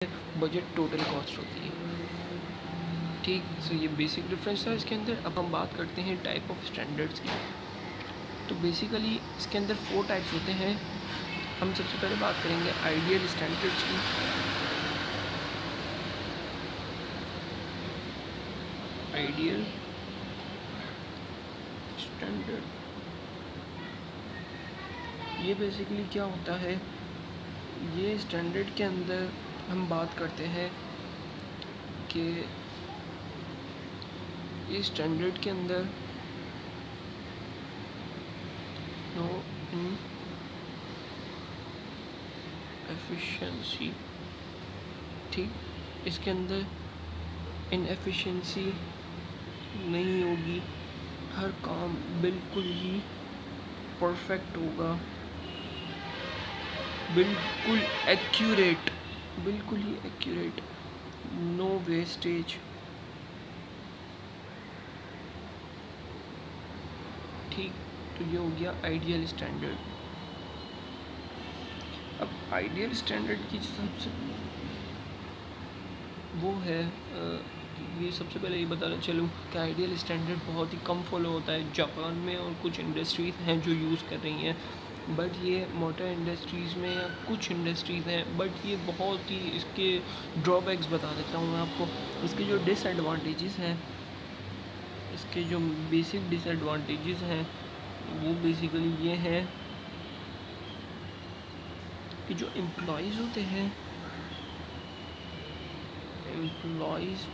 Budget total cost होती है। ठीक, सो ये बेसिक डिफरेंस था इसके अंदर। अब हम बात करते हैं टाइप ऑफ स्टैंडर्ड्स की। तो बेसिकली इसके अंदर 4 टाइप्स होते हैं। हम सबसे पहले बात करेंगे आइडियल स्टैंडर्ड्स की। आइडियल स्टैंडर्ड, ये बेसिकली क्या होता है, ये स्टैंडर्ड के अंदर हम बात करते हैं कि इस स्टैंडर्ड के अंदर नो इन एफिशिएंसी, ठीक, इसके अंदर इनएफिशिएंसी नहीं होगी, हर काम बिल्कुल ही परफेक्ट होगा, बिल्कुल एक्यूरेट, बिल्कुल ही एक्यूरेट, नो वेस्टेज। ठीक, तो ये हो गया आइडियल स्टैंडर्ड। अब आइडियल स्टैंडर्ड की सबसे वो है ये सबसे पहले ये बताना चलूँ कि आइडियल स्टैंडर्ड बहुत ही कम फॉलो होता है जापान में, और कुछ इंडस्ट्रीज़ हैं जो यूज़ कर रही हैं, बट ये मोटर इंडस्ट्रीज़ में या कुछ इंडस्ट्रीज़ हैं, बट ये बहुत ही इसके ड्रॉबैक्स बता देता हूँ मैं आपको। इसके जो डिसएडवांटेजेस हैं, इसके जो बेसिक डिसएडवांटेजेस हैं वो बेसिकली ये हैं कि जो एम्प्लॉयज़ होते हैं, एम्प्लॉयज़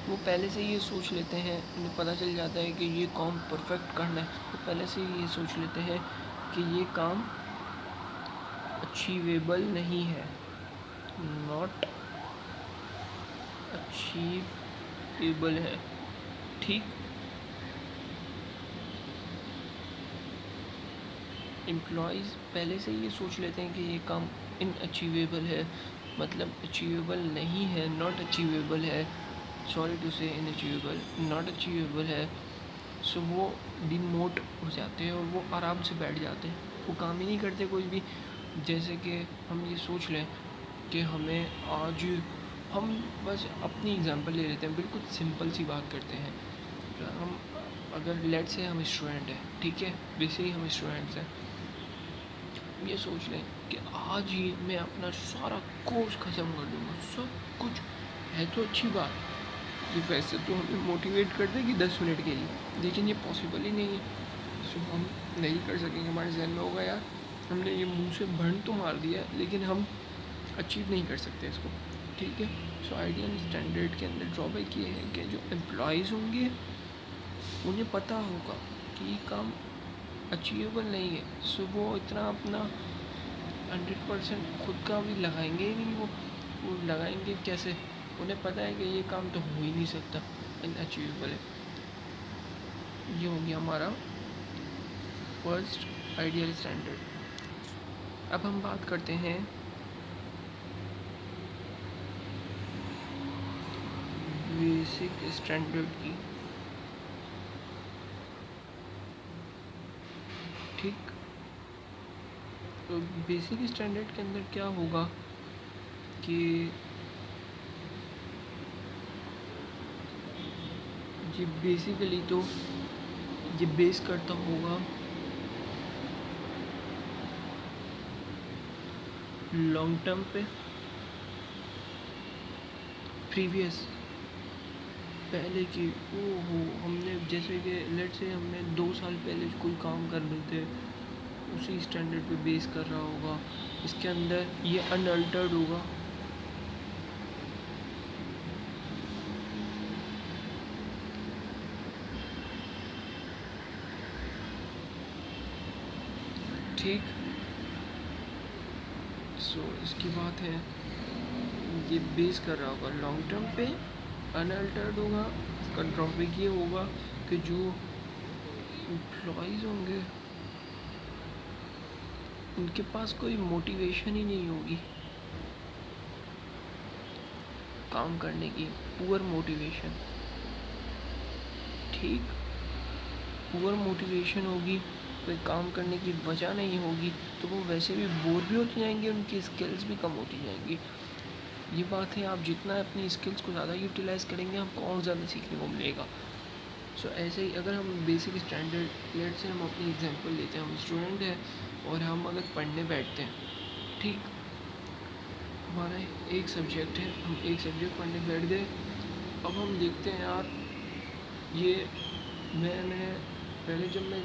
वो पहले से ये सोच लेते हैं, उन्हें पता चल जाता है कि ये काम परफेक्ट करना है, वो पहले से ये सोच लेते हैं कि ये काम अचीवेबल नहीं है, नॉट अचीवेबल है। ठीक, एम्प्लॉयज़ पहले से ये सोच लेते हैं कि ये काम इनअचीवेबल है, मतलब अचीवेबल नहीं है, नॉट अचीवेबल है, सॉरी टू से इनअचीवेबल, नॉट अचीवेबल है। सो वो डिमोट हो जाते हैं और वो आराम से बैठ जाते हैं, वो काम ही नहीं करते कोई भी। जैसे कि हम ये सोच लें कि हमें आज, हम बस अपनी एग्जांपल ले लेते हैं, बिल्कुल सिंपल सी बात करते हैं। हम अगर लेट से हम स्टूडेंट हैं, ठीक है, वैसे ही हम स्टूडेंट्स हैं, ये सोच लें कि आज ही मैं अपना सारा कोर्स ख़त्म कर दूँगा, सब कुछ है तो अच्छी बात, ये वैसे तो हमें मोटिवेट कर देगी 10 मिनट के लिए, लेकिन ये पॉसिबल ही नहीं है। सो हम नहीं कर सकेंगे, हमारे जहन में होगा यार हमने ये मुंह से भंड तो मार दिया, लेकिन हम अचीव नहीं कर सकते इसको। ठीक है, सो आइडियल स्टैंडर्ड के अंदर ड्रॉबैक ये है कि जो एम्प्लॉयज़ होंगे उन्हें पता होगा कि ये काम अचीवेबल नहीं है, सो वो इतना अपना 100% खुद का भी लगाएंगे ही नहीं, वो लगाएंगे कैसे, उन्हें पता है कि ये काम तो हो ही नहीं सकता, अनअचीवेबल है। ये हो गया हमारा फर्स्ट आइडियल स्टैंडर्ड। अब हम बात करते हैं बेसिक स्टैंडर्ड की। ठीक, तो बेसिक स्टैंडर्ड के अंदर क्या होगा कि ये बेसिकली तो ये बेस करता होगा लॉन्ग टर्म पे, प्रीवियस पहले की, ओहो हमने जैसे कि लेट से हमने 2 साल पहले कोई काम कर रहे थे, उसी स्टैंडर्ड पे बेस कर रहा होगा, इसके अंदर ये अनअल्टर्ड होगा। ठीक, सो इसकी बात है, ये बेस कर रहा होगा लॉन्ग टर्म पे, अनअल्टर्ड होगा। इसका ड्रॉबैक ये होगा कि जो एम्प्लॉयज़ होंगे उनके पास कोई मोटिवेशन ही नहीं होगी काम करने की, पुअर मोटिवेशन। ठीक, पुअर मोटिवेशन होगी, पे काम करने की वजह नहीं होगी तो वो वैसे भी बोर भी होती जाएंगे, उनकी स्किल्स भी कम होती जाएंगी। ये बात है, आप जितना अपनी स्किल्स को ज़्यादा यूटिलाइज़ करेंगे आपको और ज़्यादा सीखने को मिलेगा। सो ऐसे ही अगर हम बेसिक स्टैंडर्ड लेट से हम अपनी एग्जांपल लेते हैं, हम स्टूडेंट हैं और हम अगर पढ़ने बैठते हैं, ठीक, हमारा एक सब्जेक्ट है, हम एक सब्जेक्ट पढ़ने बैठ गए। अब हम देखते हैं यार ये मैंने पहले जब मैं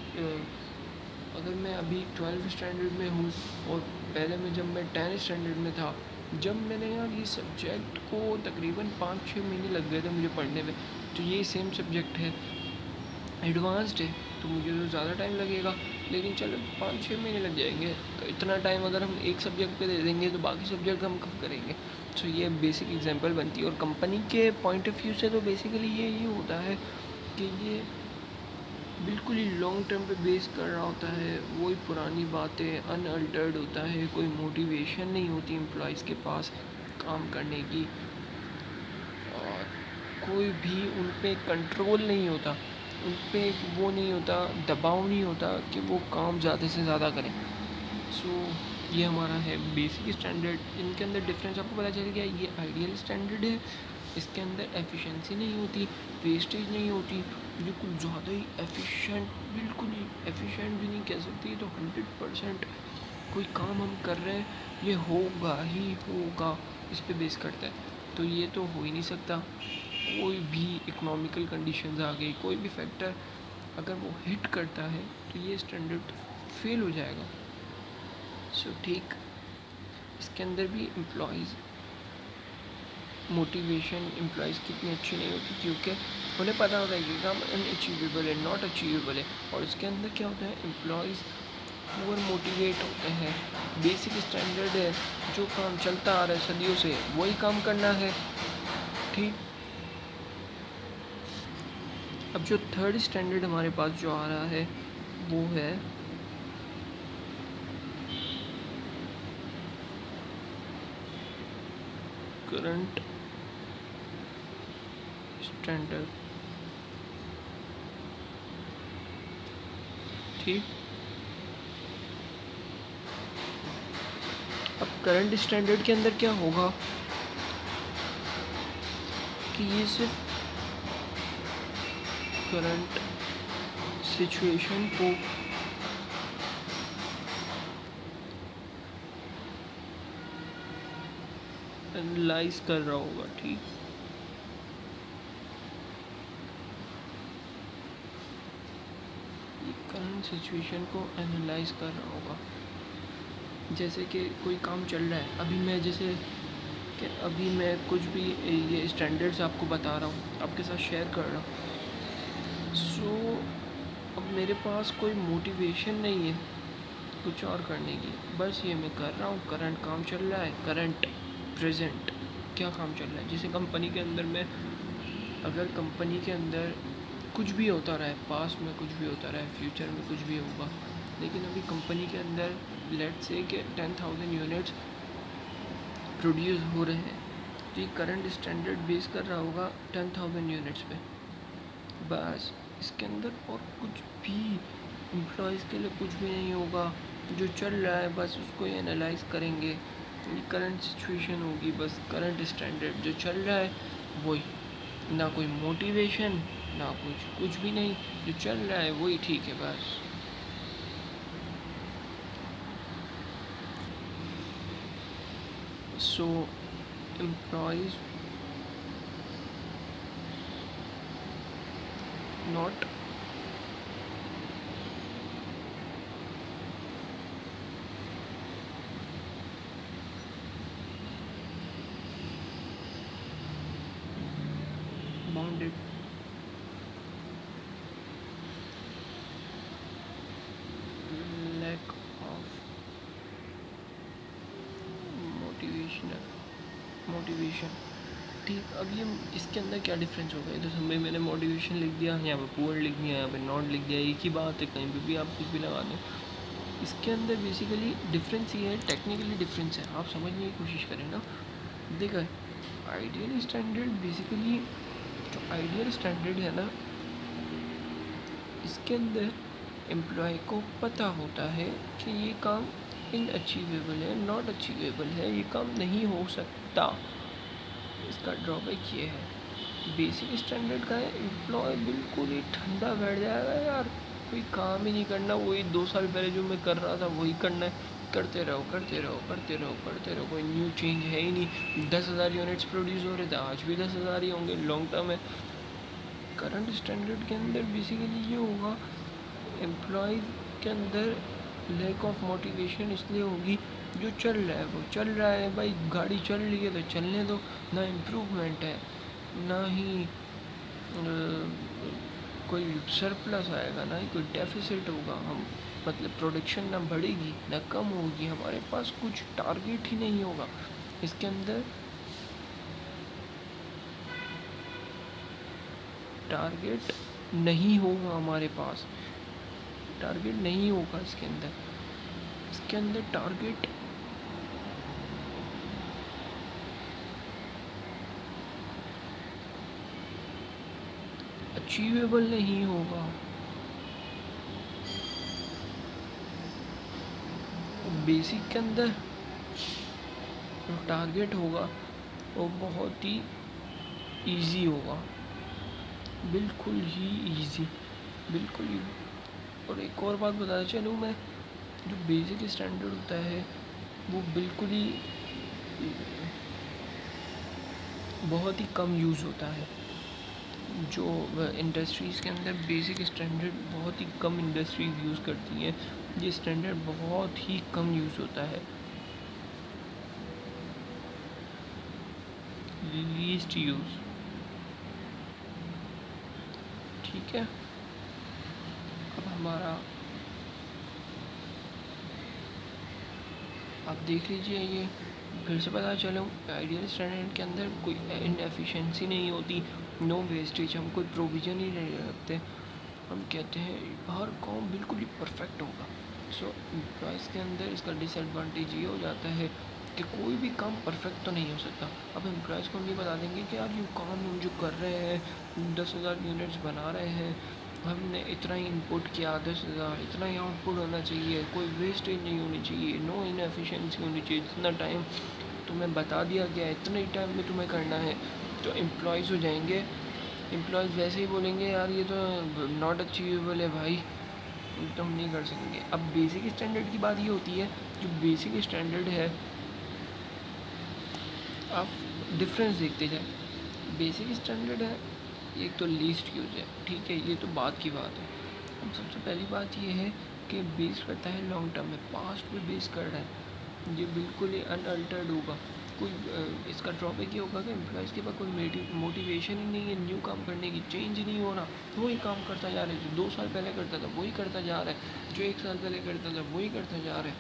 अगर मैं अभी 12th स्टैंडर्ड में हूँ और पहले में जब मैं 10th स्टैंडर्ड में था, जब मैंने यार ये सब्जेक्ट को तकरीबन 5-6 महीने लग गए थे मुझे पढ़ने में। तो ये सेम सब्जेक्ट है, एडवांस्ड है, तो मुझे तो ज़्यादा टाइम लगेगा, लेकिन चलो 5-6 महीने लग जाएंगे। तो इतना टाइम अगर हम एक सब्जेक्ट पे दे देंगे तो बाकी सब्जेक्ट हम कब करेंगे। तो ये बेसिक एग्जांपल बनती है। और कंपनी के पॉइंट ऑफ व्यू से तो बेसिकली ये होता है कि ये बिल्कुल ही लॉन्ग टर्म पे बेस कर रहा होता है, वही पुरानी बातें, अनअल्टर्ड होता है, कोई मोटिवेशन नहीं होती एम्प्लॉयज़ के पास काम करने की, और कोई भी उन पे कंट्रोल नहीं होता, उन पे वो नहीं होता, दबाव नहीं होता कि वो काम ज़्यादा से ज़्यादा करें। सो ये हमारा है बेसिक स्टैंडर्ड। इनके अंदर डिफरेंस आपको पता चल गया। ये आइडियल स्टैंडर्ड है, इसके अंदर एफिशिएंसी नहीं होती, वेस्टेज नहीं होती, ये कुछ ज़्यादा ही एफिशिएंट, बिल्कुल ही एफिशिएंट भी नहीं कह सकती, तो 100% कोई काम हम कर रहे हैं ये होगा ही होगा, इस पे बेस करता है। तो ये तो हो ही नहीं सकता। कोई भी इकोनॉमिकल कंडीशंस आ गई, कोई भी फैक्टर अगर वो हिट करता है तो ये स्टैंडर्ड फेल हो जाएगा। सो ठीक, इसके अंदर भी एम्प्लॉयज़ मोटिवेशन एम्प्लॉयज़ की इतनी अच्छी नहीं होती, क्योंकि उन्हें पता होता है कि काम अनअचीवेबल है, नॉट अचीवेबल है। और इसके अंदर क्या होता है, एम्प्लॉयज़ ओवर मोटिवेट होते हैं। बेसिक स्टैंडर्ड है, जो काम चलता आ रहा है सदियों से वही काम करना है, ठीक। अब जो थर्ड स्टैंडर्ड हमारे पास जो आ रहा है वो है करंट स्टैंडर्ड, ठीक। अब करंट स्टैंडर्ड के अंदर क्या होगा कि ये सिर्फ करंट सिचुएशन को एनालाइज कर रहा होगा, ठीक। ये करंट सिचुएशन को एनालाइज कर रहा होगा। जैसे कि कोई काम चल रहा है, अभी मैं जैसे कि अभी मैं कुछ भी ये स्टैंडर्ड्स आपको बता रहा हूँ, आपके साथ शेयर कर रहा हूँ। सो अब मेरे पास कोई मोटिवेशन नहीं है कुछ और करने की, बस ये मैं कर रहा हूँ, करंट काम चल रहा है, करंट प्रेजेंट क्या काम चल रहा है। जैसे कंपनी के अंदर में, अगर कंपनी के अंदर कुछ भी होता रहा है, पास्ट में कुछ भी होता रहा है, फ्यूचर में कुछ भी होगा, लेकिन अभी कंपनी के अंदर लेट्स से कि 10,000 यूनिट्स प्रोड्यूस हो रहे हैं, तो ये करंट स्टैंडर्ड बेस कर रहा होगा 10,000 यूनिट्स पे, बस। इसके अंदर और कुछ भी एम्प्लॉयज़ के लिए कुछ भी नहीं होगा, जो चल रहा है बस उसको एनालाइज करेंगे, ये करंट सिचुएशन होगी, बस करंट स्टैंडर्ड जो चल रहा है वही, ना कोई मोटिवेशन ना कुछ भी नहीं, जो चल रहा है वही ठीक है, बस। So employees not bounded lack of motivation, ठीक। अब ये इसके अंदर क्या डिफरेंस होगा, तो समय मैंने मोटिवेशन लिख दिया, यहाँ पे पुअर लिख दिया, यहाँ पे नॉट लिख दिया, एक ही बात है, कहीं पे भी आप कुछ भी लगा दें। इसके अंदर बेसिकली डिफरेंस ये है, टेक्निकली डिफरेंस है, आप समझने की कोशिश करें ना। देखा, आइडियल स्टैंडर्ड बेसिकली, जो आइडियल स्टैंडर्ड है ना, इसके अंदर एम्प्लॉय को पता होता है कि ये काम इनअचीवेबल है, नॉट अचीवेबल है, ये काम नहीं हो सकता। इसका ड्रॉबैक ये है, बेसिक स्टैंडर्ड का है, एम्प्लॉय बिल्कुल ही ठंडा बैठ जाएगा, यार कोई काम ही नहीं करना, वही 2 साल पहले जो मैं कर रहा था वही करना है, करते रहो करते रहो करते रहो करते रहो, कोई न्यू चेंज है ही नहीं। 10,000 यूनिट्स प्रोड्यूस हो रहे थे, आज भी 10,000 ही होंगे लॉन्ग टर्म है। करंट स्टैंडर्ड के अंदर बेसिकली ये होगा, एम्प्लॉय के अंदर लैक ऑफ मोटिवेशन इसलिए होगी, जो चल रहा है वो चल रहा है भाई, गाड़ी चल रही है तो चलने दो, ना इम्प्रूवमेंट है ना ही कोई सरप्लस आएगा, ना ही कोई डेफिसिट होगा। हम मतलब प्रोडक्शन ना बढ़ेगी ना कम होगी, हमारे पास कुछ टारगेट ही नहीं होगा। इसके अंदर टारगेट नहीं होगा, हमारे पास टारगेट नहीं होगा। इसके अंदर टारगेट अचीवेबल नहीं होगा। बेसिक के अंदर जो टारगेट होगा वो बहुत ही इजी होगा, बिल्कुल ही इजी, बिल्कुल ही। और एक और बात बताना चलूँ मैं, जो बेसिक स्टैंडर्ड होता है वो बिल्कुल ही बहुत ही कम यूज़ होता है। जो इंडस्ट्रीज़ के अंदर बेसिक स्टैंडर्ड बहुत ही कम इंडस्ट्रीज यूज़ करती हैं, ये स्टैंडर्ड बहुत ही कम यूज़ होता है, लीस्ट यूज़। ठीक है, अब हमारा आप देख लीजिए, ये फिर से पता चलो, आइडियल स्टैंडर्ड के अंदर कोई इनएफिशिएंसी नहीं होती, नो वेस्टेज, हम कोई प्रोविज़न ही नहीं रखते। हम कहते हैं हर काम बिल्कुल ही परफेक्ट होगा। सो एम्प्लॉयज़ के अंदर इसका डिसएडवांटेज ये हो जाता है कि कोई भी काम परफेक्ट तो नहीं हो सकता। अब एम्प्लॉयज़ को हम ये बता देंगे कि यार ये काम हम जो कर रहे हैं, 10,000 यूनिट्स बना रहे हैं, हमने इतना ही इनपुट किया, 10,000 इतना ही आउटपुट होना चाहिए, कोई वेस्टेज नहीं होनी चाहिए, नो इनएफिशिएंसी होनी चाहिए, जितना टाइम तुम्हें बता दिया गया है इतने ही टाइम में तुम्हें करना है, तो एम्प्लॉयज़ हो जाएंगे। एम्प्लॉयज़ वैसे ही बोलेंगे यार ये तो नॉट अचीवेबल है भाई, तो हम नहीं कर सकेंगे। अब बेसिक स्टैंडर्ड की बात ये होती है, जो बेसिक स्टैंडर्ड है, आप डिफरेंस देखते जाए। बेसिक स्टैंडर्ड है, एक तो लीस्ट यूज है, ठीक है, ये तो बात की बात है। अब सबसे पहली बात ये है कि बेस करता है लॉन्ग टर्म में, पास्ट पे बेस कर रहा है, ये बिल्कुल ही अनअल्टर्ड होगा। कोई इसका ड्रॉबैक ये होगा कि एम्प्लॉयज़ के पास कोई मोटिवेशन ही नहीं है न्यू काम करने की, चेंज नहीं हो रहा, वही काम करता जा रहा है, जो 2 साल पहले करता था वही करता जा रहा है, जो 1 साल पहले करता था वही करता जा रहा है,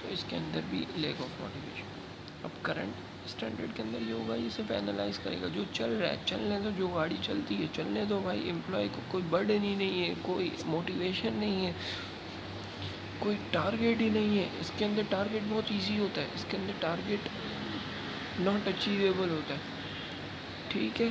तो इसके अंदर भी लैक ऑफ मोटिवेशन। अब करंट स्टैंडर्ड के अंदर ये होगा, ये सिर्फ एनालाइज करेगा, जो चल रहा है चलने दो, जो गाड़ी चलती है चलने दो भाई, एम्प्लॉय को कोई बर्डन ही नहीं है, कोई मोटिवेशन नहीं है, कोई टारगेट ही नहीं है। इसके अंदर टारगेट बहुत इजी होता है, इसके अंदर टारगेट नॉट अचीवेबल होता है, ठीक है।